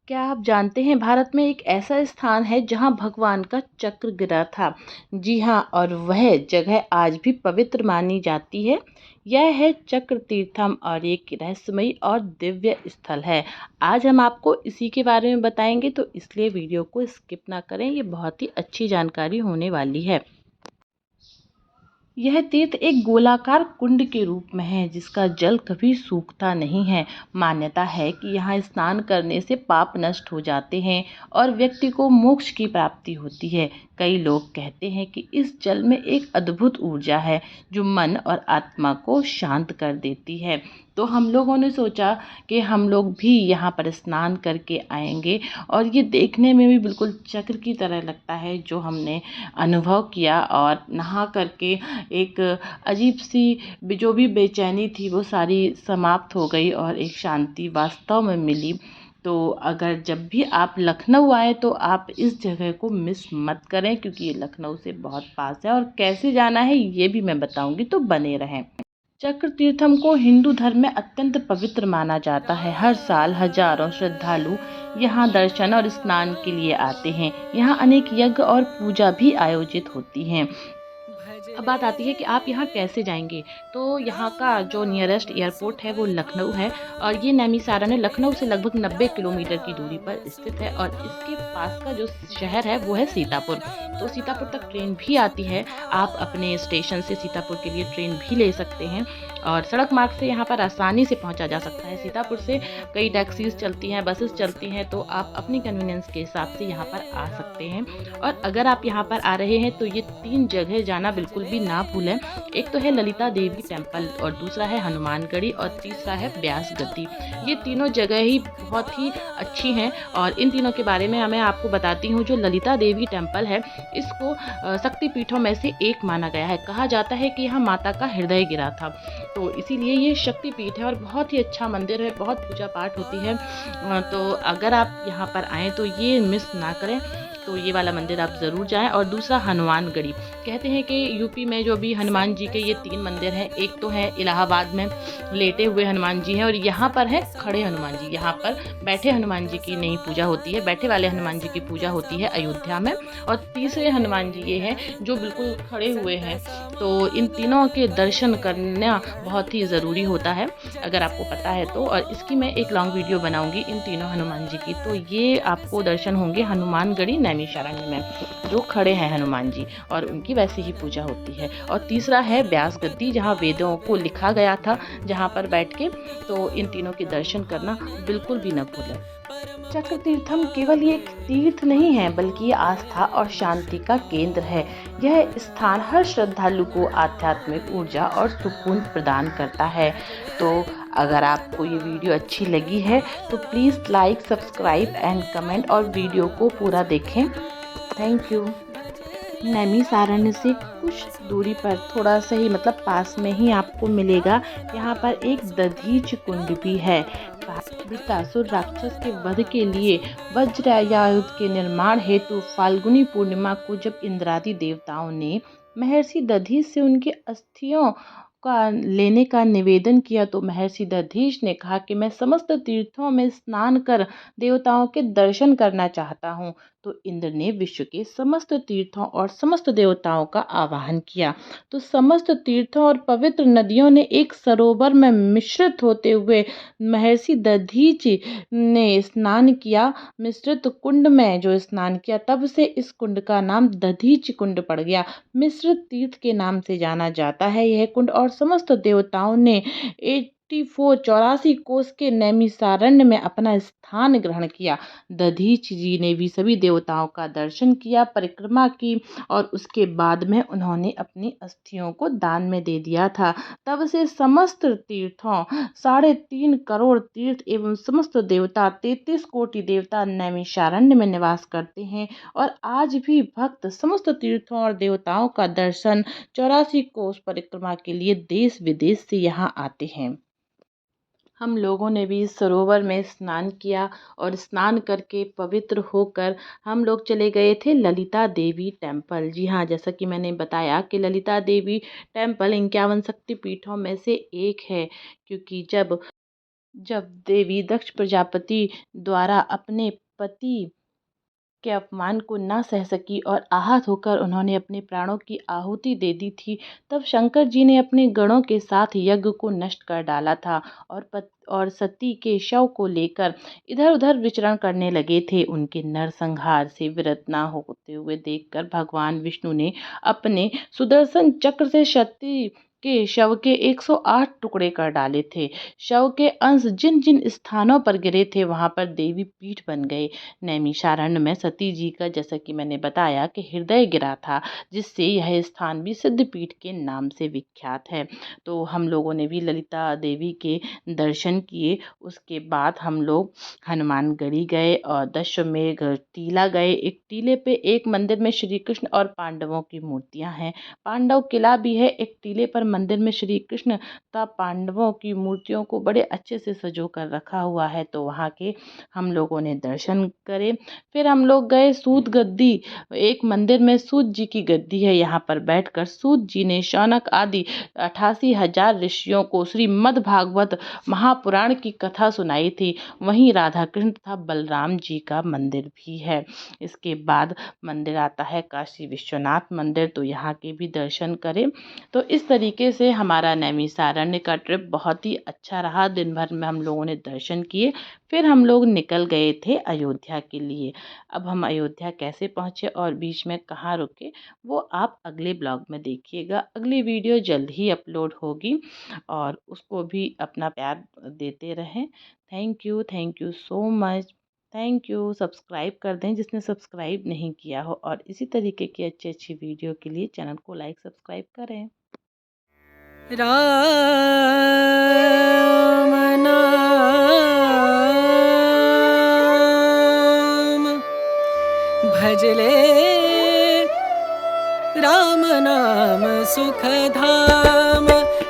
क्या आप जानते हैं भारत में एक ऐसा स्थान है जहां भगवान का चक्र गिरा था। जी हाँ, और वह जगह आज भी पवित्र मानी जाती है। यह है चक्र तीर्थम और एक रहस्यमयी और दिव्य स्थल है। आज हम आपको इसी के बारे में बताएंगे, तो इसलिए वीडियो को स्किप ना करें। ये बहुत ही अच्छी जानकारी होने वाली है। यह तीर्थ एक गोलाकार कुंड के रूप में है जिसका जल कभी सूखता नहीं है। मान्यता है कि यहाँ स्नान करने से पाप नष्ट हो जाते हैं और व्यक्ति को मोक्ष की प्राप्ति होती है। कई लोग कहते हैं कि इस जल में एक अद्भुत ऊर्जा है जो मन और आत्मा को शांत कर देती है। तो हम लोगों ने सोचा कि हम लोग भी यहाँ पर स्नान करके आएंगे, और ये देखने में भी बिल्कुल चक्र की तरह लगता है जो हमने अनुभव किया। और नहा करके एक अजीब सी जो भी बेचैनी थी वो सारी समाप्त हो गई और एक शांति वास्तव में मिली। तो अगर जब भी आप लखनऊ आए तो आप इस जगह को मिस मत करें, क्योंकि ये लखनऊ से बहुत पास है। और कैसे जाना है ये भी मैं बताऊंगी, तो बने रहें। चक्र तीर्थम को हिंदू धर्म में अत्यंत पवित्र माना जाता है। हर साल हजारों श्रद्धालु यहाँ दर्शन और स्नान के लिए आते हैं। यहाँ अनेक यज्ञ और पूजा भी आयोजित होती हैं। अब बात आती है कि आप यहाँ कैसे जाएंगे। तो यहाँ का जो नियरेस्ट एयरपोर्ट है वो लखनऊ है, और ये नैमिसारण है। लखनऊ से लगभग 90 किलोमीटर की दूरी पर स्थित है, और इसके पास का जो शहर है वो है सीतापुर। तो सीतापुर तक ट्रेन भी आती है। आप अपने स्टेशन से सीतापुर के लिए ट्रेन भी ले सकते हैं, और सड़क मार्ग से यहाँ पर आसानी से पहुँचा जा सकता है। सीतापुर से कई टैक्सीज चलती हैं, बसेस चलती हैं, तो आप अपनी कन्वीनियंस के हिसाब से यहाँ पर आ सकते हैं। और अगर आप यहाँ पर आ रहे हैं तो ये 3 जगह जाना बिल्कुल भी ना भूलें। एक तो है ललिता देवी टेम्पल, और दूसरा है हनुमानगढ़ी, और तीसरा है ब्यास गद्दी। ये तीनों जगह ही बहुत ही अच्छी हैं, और इन तीनों के बारे में मैं आपको बताती हूँ। जो ललिता देवी टेम्पल है, इसको शक्तिपीठों में से एक माना गया है। कहा जाता है कि यहाँ माता का हृदय गिरा था, तो इसीलिए ये शक्तिपीठ है और बहुत ही अच्छा मंदिर है। बहुत पूजा पाठ होती है। तो अगर आप यहाँ पर आएँ तो ये मिस ना करें। तो ये वाला मंदिर आप ज़रूर जाएं। और दूसरा हनुमानगढ़ी, कहते हैं कि यूपी में जो भी हनुमान जी के ये 3 मंदिर हैं। एक तो है इलाहाबाद में लेटे हुए हनुमान जी हैं, और यहाँ पर है खड़े हनुमान जी। यहाँ पर बैठे हनुमान जी की नहीं पूजा होती है, बैठे वाले हनुमान जी की पूजा होती है अयोध्या में। और तीसरे हनुमान जी ये हैं जो बिल्कुल खड़े हुए हैं। तो इन तीनों के दर्शन करना बहुत ही ज़रूरी होता है, अगर आपको पता है तो। और इसकी मैं एक लॉन्ग वीडियो बनाऊंगी इन तीनों हनुमान जी की। तो ये आपको दर्शन होंगे हनुमानगढ़ी नैमिषारण्य में, जो खड़े हैं हनुमान जी, और उनकी वैसे ही पूजा होती है। और तीसरा है ब्यास गद्दी, जहाँ वेदों को लिखा गया था, जहाँ पर बैठ के। तो इन तीनों के दर्शन करना बिल्कुल भी न भूलें। चक्र तीर्थम केवल ये एक तीर्थ नहीं है, बल्कि ये आस्था और शांति का केंद्र है। यह स्थान हर श्रद्धालु को आध्यात्मिक ऊर्जा और सुकून प्रदान करता है। तो अगर आपको ये वीडियो अच्छी लगी है तो please like, subscribe and comment, और वीडियो को पूरा देखें। Thank you. नैमिसारण्य से कुछ दूरी पर, थोड़ा सा ही मतलब पास में ही आपको मिलेगा, यहाँ पर एक दधीच कुंड भी है। वृत्तासुर राक्षस के वध के लिए वज्रायुध के निर्माण हेतु फाल्गुनी पूर्णिमा को जब इंद्रादि देवताओं ने महर्षि दधीच से उनके अस्थियों का लेने का निवेदन किया, तो महर्षि दधीच ने कहा कि मैं समस्त तीर्थों में स्नान कर देवताओं के दर्शन करना चाहता हूँ। तो इंद्र ने विश्व के समस्त तीर्थों और समस्त देवताओं का आवाहन किया। तो समस्त तीर्थों और पवित्र नदियों ने एक सरोवर में मिश्रित होते हुए महर्षि दधीच ने स्नान किया। मिश्रित कुंड में जो स्नान किया, तब से इस कुंड का नाम दधीच कुंड पड़ गया। मिश्रित तीर्थ के नाम से जाना जाता है यह कुंड। और समस्त देवताओं ने 84 कोस के नैमिसारण्य में अपना स्थान ग्रहण किया। दधीच जी ने भी सभी देवताओं का दर्शन किया, परिक्रमा की, और उसके बाद में उन्होंने अपनी अस्थियों को दान में दे दिया था। तब से समस्त तीर्थों, 3.5 करोड़ तीर्थ एवं समस्त देवता, 33 कोटि देवता नैमिषारण्य में निवास करते हैं। और आज भी भक्त समस्त तीर्थों और देवताओं का दर्शन 84 कोस परिक्रमा के लिए देश विदेश से यहाँ आते हैं। हम लोगों ने भी इस सरोवर में स्नान किया, और स्नान करके पवित्र होकर हम लोग चले गए थे ललिता देवी टेम्पल। जी हाँ, जैसा कि मैंने बताया कि ललिता देवी टेम्पल 51 शक्तिपीठों में से एक है, क्योंकि जब जब देवी दक्ष प्रजापति द्वारा अपने पति के अपमान को ना सह सकी और आहत होकर उन्होंने अपने प्राणों की आहुति दे दी थी, तब शंकर जी ने अपने गणों के साथ यज्ञ को नष्ट कर डाला था और सती के शव को लेकर इधर-उधर विचरण करने लगे थे। उनके नरसंहार से विरत ना होते हुए देखकर भगवान विष्णु ने अपने सुदर्शन चक्र से सती के शव के 108 टुकड़े कर डाले थे। शव के अंश जिन जिन स्थानों पर गिरे थे वहां पर देवी पीठ बन गए। नैमिषारण्य में सती जी का, जैसा कि मैंने बताया, कि हृदय गिरा था, जिससे यह स्थान भी सिद्धपीठ के नाम से विख्यात है। तो हम लोगों ने भी ललिता देवी के दर्शन किए। उसके बाद हम लोग हनुमानगढ़ी गए और दशमेघ टीला गए। एक टीले पे एक मंदिर में श्री कृष्ण और पांडवों की मूर्तियां हैं। पांडव किला भी है। एक टीले पर मंदिर में श्री कृष्ण तथा पांडवों की मूर्तियों को बड़े अच्छे से संजो कर रखा हुआ है। तो वहाँ के हम लोगों ने दर्शन करे। फिर हम लोग गए सूत गद्दी। एक मंदिर में सूत जी की गद्दी है। यहाँ पर बैठकर सूत जी ने शौनक आदि 88,000 ऋषियों को श्रीमद् भागवत महापुराण की कथा सुनाई थी। वहीं राधा कृष्ण तथा बलराम जी का मंदिर भी है। इसके बाद मंदिर आता है काशी विश्वनाथ मंदिर, तो यहाँ के भी दर्शन करें। तो इस तरीके से हमारा नैमिषारण्य का ट्रिप बहुत ही अच्छा रहा। दिन भर में हम लोगों ने दर्शन किए। फिर हम लोग निकल गए थे अयोध्या के लिए। अब हम अयोध्या कैसे पहुँचे और बीच में कहाँ रुके, वो आप अगले ब्लॉग में देखिएगा। अगली वीडियो जल्द ही अपलोड होगी और उसको भी अपना प्यार देते रहें। Thank you so much. Thank you. Subscribe कर दें जिसने सब्सक्राइब नहीं किया हो, और इसी तरीके की अच्छी अच्छी वीडियो के लिए चैनल को लाइक सब्सक्राइब करें। राम नाम भजले, राम नाम सुखधाम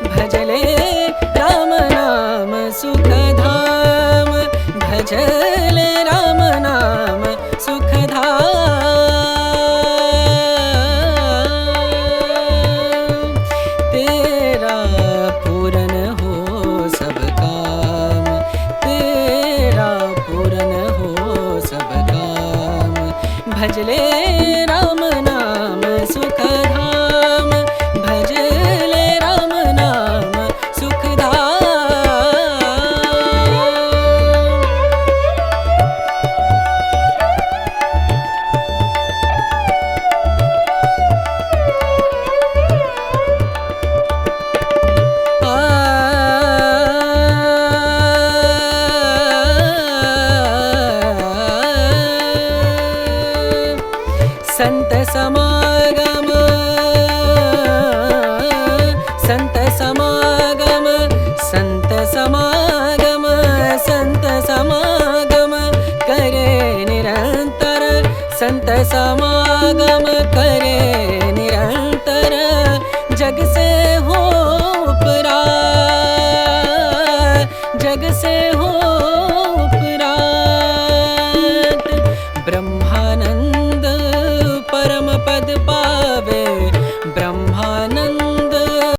भजले, राम नाम सुखधाम भजले, राम नाम सुखधाम। तेरा पूरन हो सब काम, तेरा पूरन हो सब काम भजले, राम नाम सुखधाम भजले, राम नाम सुखधाम। संत समागम, संत समागम, संत समागम, संत समागम करे निरंतर, संत समागम करे निरंतर, जग से हो